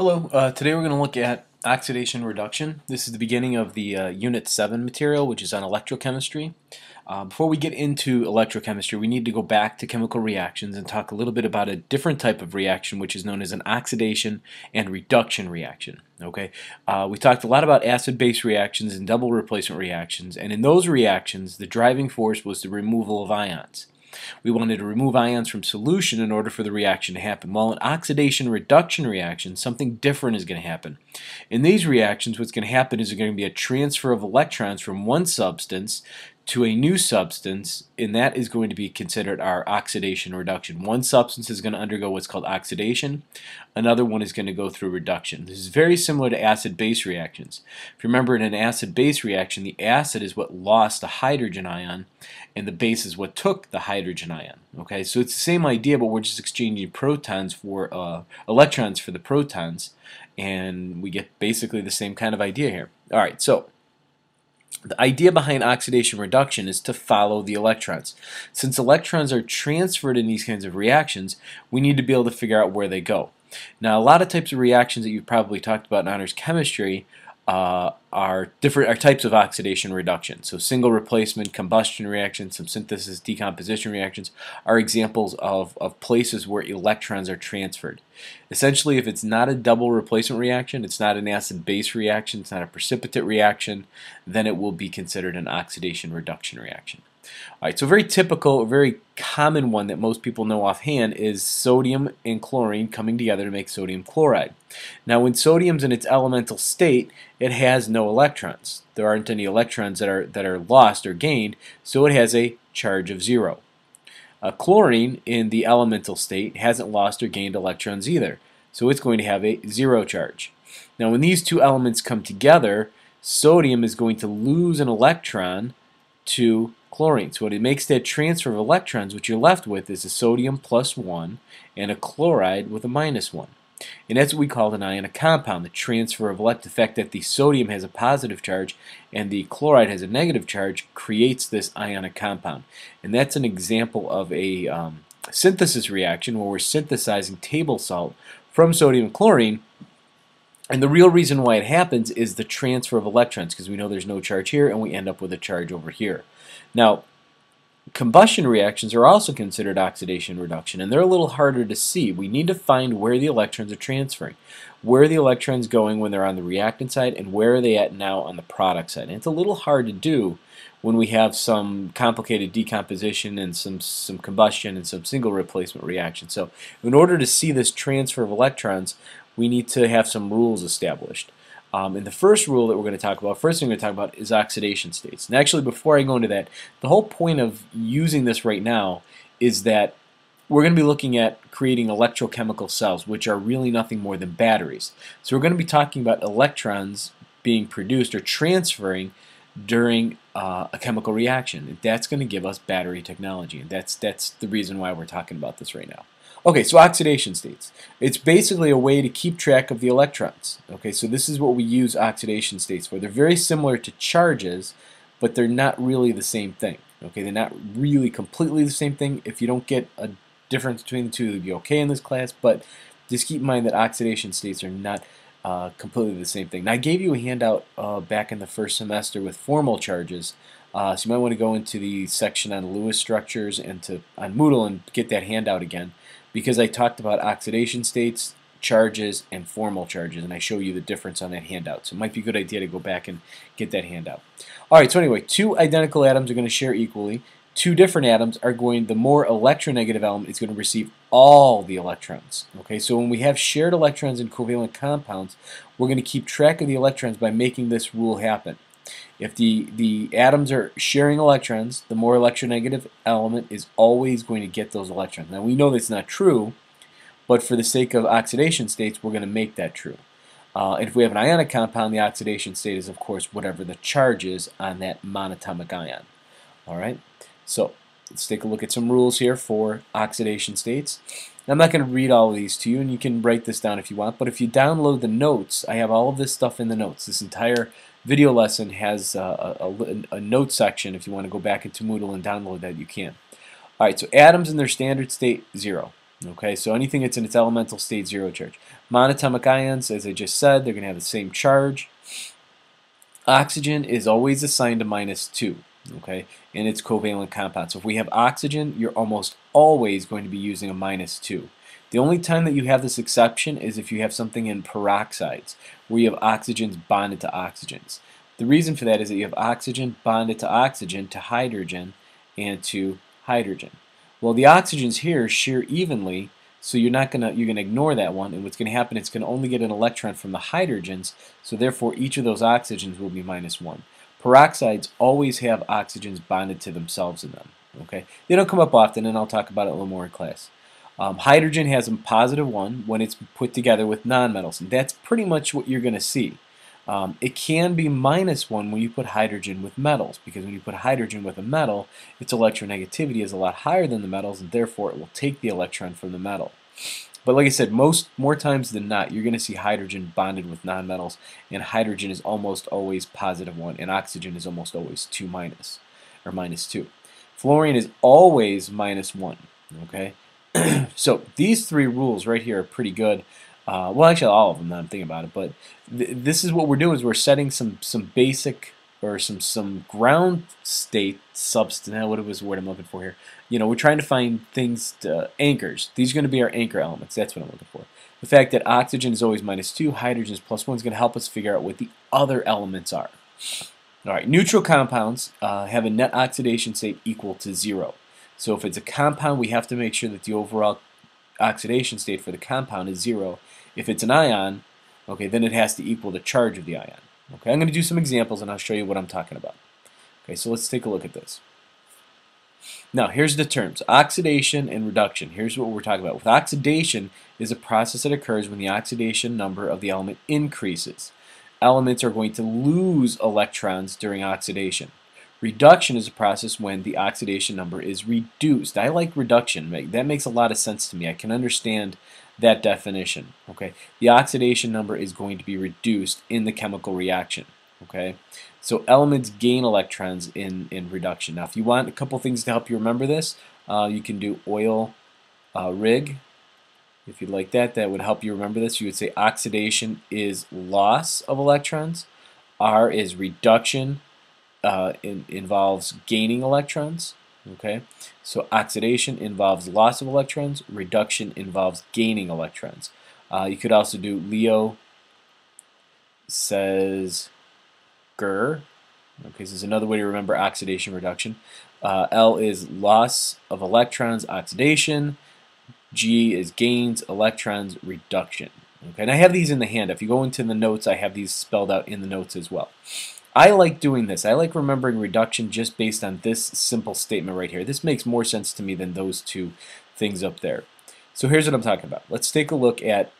Hello, today we're going to look at oxidation reduction. This is the beginning of the Unit 7 material, which is on electrochemistry. Before we get into electrochemistry, we need to go back to chemical reactions and talk a little bit about a different type of reaction, which is known as an oxidation and reduction reaction. Okay, we talked a lot about acid-base reactions and double replacement reactions, and in those reactions, the driving force was the removal of ions. We wanted to remove ions from solution in order for the reaction to happen. While in oxidation reduction reaction, something different is going to happen. In these reactions, what's going to happen is there's going to be a transfer of electrons from one substance to a new substance, and that is going to be considered our oxidation reduction. One substance is going to undergo what's called oxidation, another one is going to go through reduction. This is very similar to acid-base reactions. If you remember, in an acid-base reaction, the acid is what lost the hydrogen ion, and the base is what took the hydrogen ion. Okay, so it's the same idea, but we're just exchanging protons for electrons for the protons, and we get basically the same kind of idea here. All right, so the idea behind oxidation reduction is to follow the electrons. Since electrons are transferred in these kinds of reactions, we need to be able to figure out where they go. Now, a lot of types of reactions that you've probably talked about in honors chemistry are types of oxidation reduction. So single replacement, combustion reactions, some synthesis, decomposition reactions are examples of places where electrons are transferred. Essentially, if it's not a double replacement reaction, it's not an acid-base reaction, it's not a precipitate reaction, then it will be considered an oxidation reduction reaction. Alright, so very typical, a very common one that most people know offhand is sodium and chlorine coming together to make sodium chloride. Now, when sodium's in its elemental state, it has no electrons. There aren't any electrons that are lost or gained, so it has a charge of 0. Chlorine in the elemental state hasn't lost or gained electrons either, so it's going to have a 0 charge. Now, when these two elements come together, sodium is going to lose an electron to chlorine. So when it makes that transfer of electrons, what you're left with is a sodium plus 1 and a chloride with a minus 1. And that's what we call an ionic compound, the transfer of electrons. The fact that the sodium has a positive charge and the chloride has a negative charge creates this ionic compound. And that's an example of a synthesis reaction where we're synthesizing table salt from sodium and chlorine. And the real reason why it happens is the transfer of electrons, because we know there's no charge here and we end up with a charge over here. Now, combustion reactions are also considered oxidation reduction, and they're a little harder to see. We need to find where the electrons are transferring. Where are the electrons going when they're on the reactant side, and where are they at now on the product side? And it's a little hard to do when we have some complicated decomposition and some combustion and some single replacement reactions. So in order to see this transfer of electrons, we need to have some rules established. And the first rule that we're going to talk about, first thing we're going to talk about is oxidation states. And actually, before I go into that, the whole point of using this right now is that we're going to be looking at creating electrochemical cells, which are really nothing more than batteries. So we're going to be talking about electrons being produced or transferring during a chemical reaction. And that's going to give us battery technology. And that's the reason why we're talking about this right now. Okay, so oxidation states. It's basically a way to keep track of the electrons. Okay, so this is what we use oxidation states for. They're very similar to charges, but they're not really the same thing. Okay, they're not really completely the same thing. If you don't get a difference between the two, you'll be okay in this class, but just keep in mind that oxidation states are not completely the same thing. Now, I gave you a handout back in the first semester with formal charges. So you might want to go into the section on Lewis structures and on Moodle and get that handout again, because I talked about oxidation states, charges, and formal charges, and I show you the difference on that handout. So it might be a good idea to go back and get that handout. Alright, so anyway, two identical atoms are going to share equally. Two different atoms are going, the more electronegative element is going to receive all the electrons. Okay, so when we have shared electrons in covalent compounds, we're going to keep track of the electrons by making this rule happen. If the atoms are sharing electrons, the more electronegative element is always going to get those electrons. Now, we know that's not true, but for the sake of oxidation states, we're going to make that true. And if we have an ionic compound, the oxidation state is, of course, whatever the charge is on that monatomic ion. All right, so let's take a look at some rules here for oxidation states. I'm not going to read all of these to you, and you can write this down if you want, but if you download the notes, I have all of this stuff in the notes. This entire video lesson has a note section. If you want to go back into Moodle and download that, you can. Alright, so atoms in their standard state, 0. Okay, so anything that's in its elemental state, 0 charge. Monatomic ions, as I just said, they're going to have the same charge. Oxygen is always assigned to -2, okay, in its covalent compound. So if we have oxygen, you're almost always going to be using a -2. The only time that you have this exception is if you have something in peroxides, where you have oxygens bonded to oxygens. The reason for that is that you have oxygen bonded to oxygen, to hydrogen, and to hydrogen. Well, the oxygens here share evenly, so you're gonna ignore that one, and what's gonna happen, it's gonna only get an electron from the hydrogens, so therefore each of those oxygens will be -1. Peroxides always have oxygens bonded to themselves in them. Okay, they don't come up often, and I'll talk about it a little more in class. Hydrogen has a +1 when it's put together with nonmetals, and that's pretty much what you're gonna see. It can be -1 when you put hydrogen with metals, because when you put hydrogen with a metal, its electronegativity is a lot higher than the metals, and therefore it will take the electron from the metal. But like I said, more times than not, you're going to see hydrogen bonded with nonmetals, and hydrogen is almost always +1, and oxygen is almost always 2 minus, or -2. Fluorine is always -1. Okay, so these three rules right here are pretty good. Well, actually, all of them. Now I'm thinking about it, but this is what we're doing: is we're setting some basic or some ground state substance. What was the word I'm looking for here? We're trying to find things anchors. These are going to be our anchor elements. That's what I'm looking for. The fact that oxygen is always -2, hydrogen is +1 is going to help us figure out what the other elements are. All right, neutral compounds have a net oxidation state equal to 0. So if it's a compound, we have to make sure that the overall oxidation state for the compound is 0. If it's an ion, okay, then it has to equal the charge of the ion. Okay, I'm going to do some examples and I'll show you what I'm talking about. Okay, so let's take a look at this. Now, here's the terms: oxidation and reduction. Here's what we're talking about. With oxidation is a process that occurs when the oxidation number of the element increases. Elements are going to lose electrons during oxidation. Reduction is a process when the oxidation number is reduced. I like reduction. That makes a lot of sense to me. I can understand that definition. Okay, the oxidation number is going to be reduced in the chemical reaction. Okay, so elements gain electrons in reduction. Now, if you want a couple things to help you remember this, you can do oil rig. If you'd like that, that would help you remember this. You would say oxidation is loss of electrons. R is reduction. Involves gaining electrons. Okay, so oxidation involves loss of electrons. Reduction involves gaining electrons. You could also do Leo says Ger. Okay, so this is another way to remember oxidation reduction. L is loss of electrons, oxidation. G is gains, electrons, reduction. Okay, and I have these in the hand. If you go into the notes, I have these spelled out in the notes as well. I like doing this. I like remembering reduction just based on this simple statement right here. This makes more sense to me than those two things up there. So here's what I'm talking about. Let's take a look at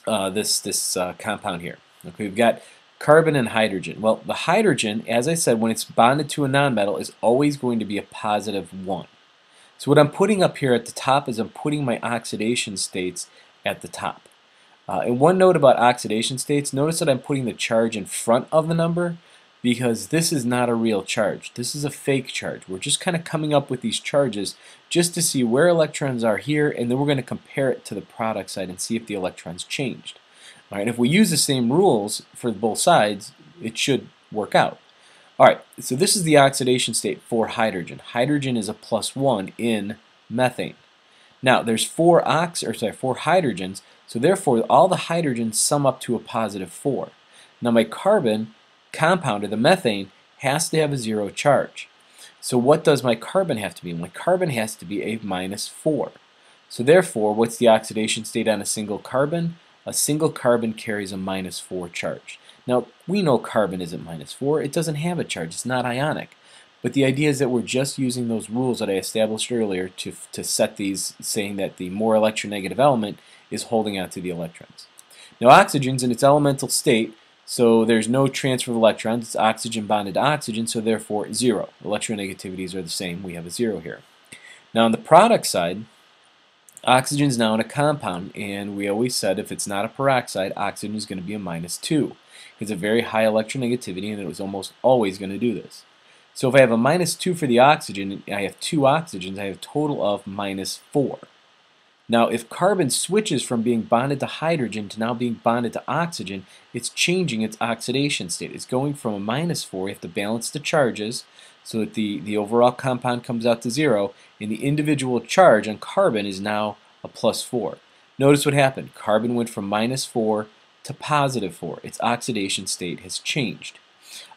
this compound here. Okay, we've got carbon and hydrogen. Well, the hydrogen, as I said, when it's bonded to a nonmetal, is always going to be a +1. So what I'm putting up here at the top is I'm putting my oxidation states at the top. And one note about oxidation states, notice that I'm putting the charge in front of the number because this is not a real charge. This is a fake charge. We're just kind of coming up with these charges just to see where electrons are here, and then we're going to compare it to the product side and see if the electrons changed. All right, if we use the same rules for both sides, it should work out. All right, so this is the oxidation state for hydrogen. Hydrogen is a +1 in methane. Now, there's four hydrogens, so therefore all the hydrogens sum up to a +4. Now my carbon compound, or the methane, has to have a 0 charge. So what does my carbon have to be? My carbon has to be a -4. So therefore, what's the oxidation state on a single carbon? A single carbon carries a -4 charge. Now, we know carbon isn't -4. It doesn't have a charge. It's not ionic. But the idea is that we're just using those rules that I established earlier to set these, saying that the more electronegative element is holding on to the electrons. Now, oxygen's in its elemental state, so there's no transfer of electrons. It's oxygen bonded to oxygen, so therefore 0. Electronegativities are the same. We have a 0 here. Now, on the product side, oxygen is now in a compound, and we always said if it's not a peroxide, oxygen is going to be a -2. It's a very high electronegativity, and it was almost always going to do this. So if I have a -2 for the oxygen, and I have 2 oxygens, I have a total of -4. Now, if carbon switches from being bonded to hydrogen to now being bonded to oxygen, it's changing its oxidation state. It's going from a -4, you have to balance the charges so that the overall compound comes out to 0, and the individual charge on carbon is now a +4. Notice what happened. Carbon went from -4 to +4. Its oxidation state has changed.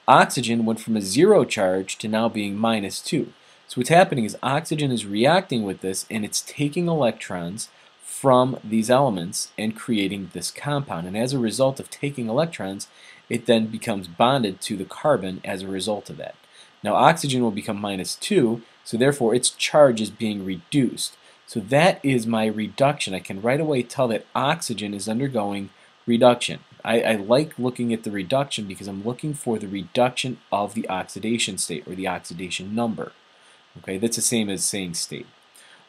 Oxygen went from a 0 charge to now being -2. So what's happening is oxygen is reacting with this, and it's taking electrons from these elements and creating this compound. And as a result of taking electrons, it then becomes bonded to the carbon as a result of that. Now oxygen will become -2, so therefore its charge is being reduced. So that is my reduction. I can right away tell that oxygen is undergoing reduction. I like looking at the reduction because I'm looking for the reduction of the oxidation state, or the oxidation number. Okay, that's the same as saying state.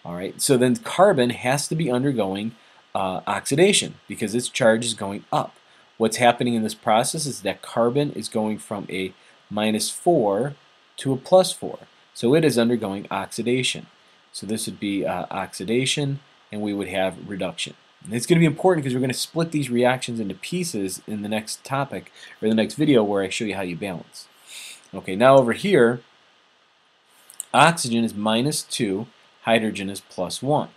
All right, so then carbon has to be undergoing oxidation because its charge is going up. What's happening in this process is that carbon is going from a -4 to a +4. So it is undergoing oxidation. So this would be oxidation, and we would have reduction. And it's going to be important because we're going to split these reactions into pieces in the next topic, or the next video, where I show you how you balance. Okay, now over here, oxygen is -2, hydrogen is +1.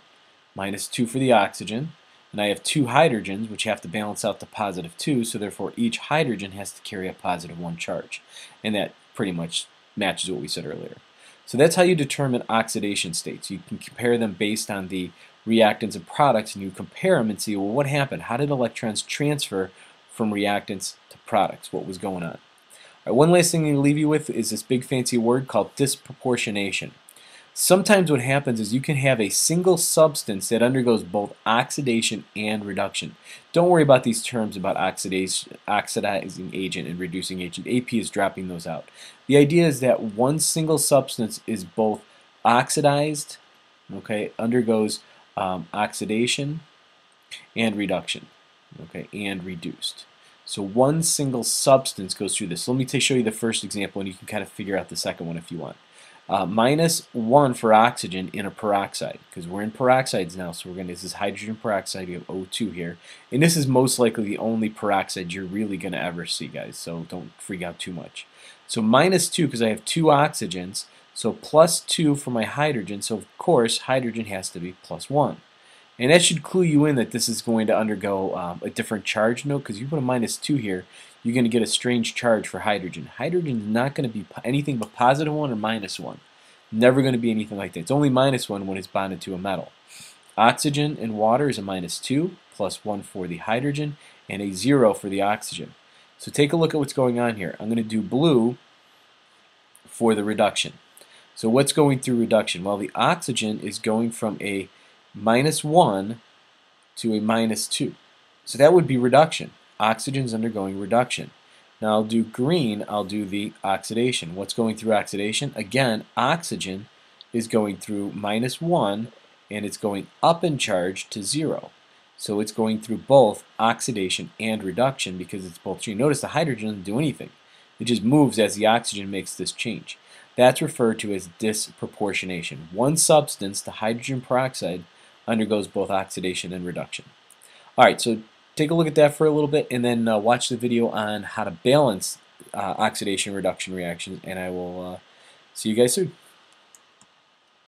-2 for the oxygen, and I have two hydrogens which have to balance out the +2, so therefore each hydrogen has to carry a +1 charge. And that pretty much matches what we said earlier. So that's how you determine oxidation states. You can compare them based on the reactants and products, and you compare them and see, well, what happened? How did electrons transfer from reactants to products? What was going on? All right, one last thing to leave you with is this big fancy word called disproportionation. Sometimes what happens is you can have a single substance that undergoes both oxidation and reduction. Don't worry about these terms about oxidizing agent and reducing agent. AP is dropping those out. The idea is that one single substance is both oxidized, okay, undergoes oxidation and reduction, okay, and reduced. So one single substance goes through this. So let me show you the first example, and you can kind of figure out the second one if you want. -1 for oxygen in a peroxide, because we're in peroxides now, so this is hydrogen peroxide. You have O2 here, and this is most likely the only peroxide you're really going to ever see, guys, so don't freak out too much. So -2 because I have two oxygens, so +2 for my hydrogen, so of course hydrogen has to be +1. And that should clue you in that this is going to undergo a different charge note, because you put a -2 here, you're going to get a strange charge for hydrogen. Hydrogen is not going to be anything but +1 or -1. Never going to be anything like that. It's only -1 when it's bonded to a metal. Oxygen in water is a -2, +1 for the hydrogen, and a 0 for the oxygen. So take a look at what's going on here. I'm going to do blue for the reduction. So what's going through reduction? Well, the oxygen is going from a -1 to a -2. So that would be reduction. Oxygen is undergoing reduction. Now I'll do green, I'll do the oxidation. What's going through oxidation? Again, oxygen is going through -1, and it's going up in charge to 0. So it's going through both oxidation and reduction because it's both true. Notice the hydrogen doesn't do anything. It just moves as the oxygen makes this change. That's referred to as disproportionation. One substance, the hydrogen peroxide, undergoes both oxidation and reduction. Alright, so take a look at that for a little bit, and then watch the video on how to balance oxidation reduction reactions, and I will see you guys soon.